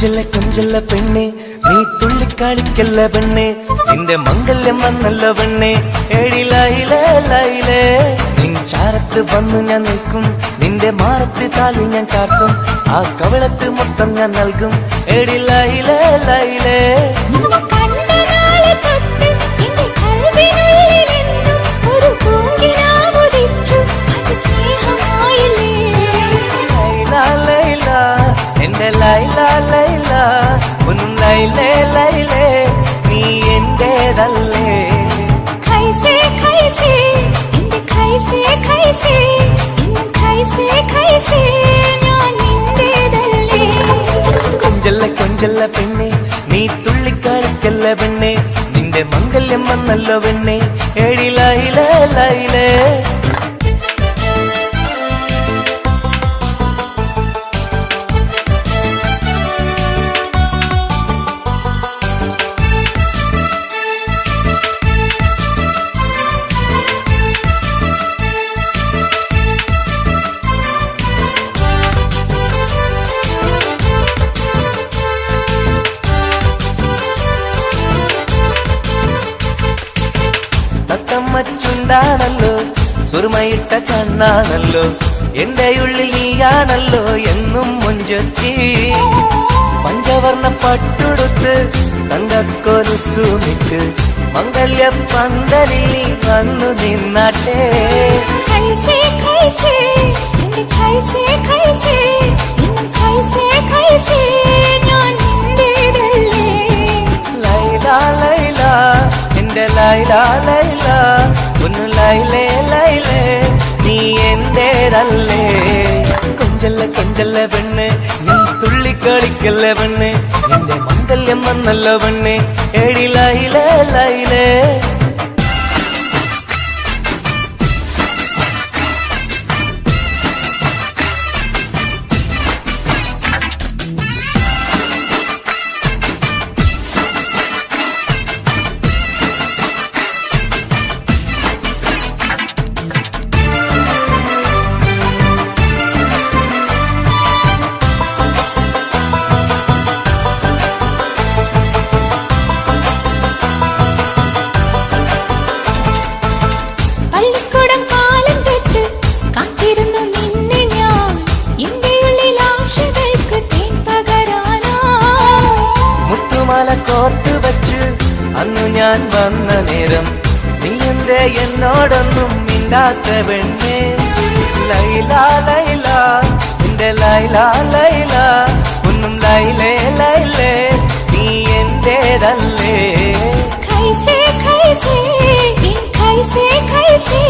കൊഞ്ചല്ല കൊഞ്ചല്ല പെണ്ണെ നീ തുള്ളിക്കാളിക്കല്ല പെണ്ണെ നിന്റെ മംഗല്യം വന്നല്ല പെണ്ണെ എഴിലയിലേ ലയിലേ നിൻ ചാരത്ത് വന്നു ഞാൻ നിൽക്കും നിന്റെ മാറത്ത് താലി ഞാൻ ചാർത്തും ആ കവളത്ത് മൊത്തം ഞാൻ നൽകും എഴിലയിലേ ലയിലേ ലൈല ലൈല ഒന്നും ലൈലേ ലൈലേ നീ എന്റേതല്ലേ ഖൈസേ ഖൈസേ എന്റെ ഖൈസേ ഖൈസേ എന്നും ഖൈസേ ഖൈസേ ഞാൻ നിന്റേതല്ലേ കൊഞ്ചല്ല കൊഞ്ചല്ല പെണ്ണെ നീ തുള്ളിക്കാളിക്കല്ല പെണ്ണെ നിന്റെ മംഗല്യം വന്നല്ലോ പെണ്ണെ എഴിലയിലേ ലൈലേ ാണല്ലോ സുറുമയിട്ട കണ്ണാണല്ലോ എന്റെ ഉള്ളിൽ നീയാണല്ലോ എന്നും മുഞ്ചത്തി പഞ്ചവർണ്ണ പട്ടുടുത്ത് തങ്കക്കൊലുസുമിട്ട് മംഗല്യ പന്തലിൽ നീ വന്നു നിന്നാട്ടെ ഖൈസേ ഖൈസേ എന്റെ ഖൈസേ ഖൈസേ എന്നും ഖൈസേ ഖൈസേ ഞാൻ നിന്റേതല്ലേ ലൈല ലൈല എന്റെ ലൈല ലൈല ഒന്ന് ലൈലേ ലൈലേ നീ എന്റേതല്ലേ കൊഞ്ചല്ല കൊഞ്ചല്ല പെണ്ണ് നീ തുള്ളിക്കളിക്കല്ല പെണ്ണ് എന്റെ മംഗല്യം വന്നല്ലോ പെണ്ണ് എഴിലയിലേ ലൈലേ കോർത്ത് വച്ച് അന്നു ഞാൻ വന്ന നേരം നീ എന്തേ എന്നോടൊന്നും മിണ്ടാത്ത പെണ്ണേ ലൈല ലൈല എന്റെ ലൈല ലൈല ഒന്നും ലൈലേ ലൈലേ നീ എന്റേതല്ലേ ഖൈസേ ഖൈസേ ഖൈസേ ഖൈസേ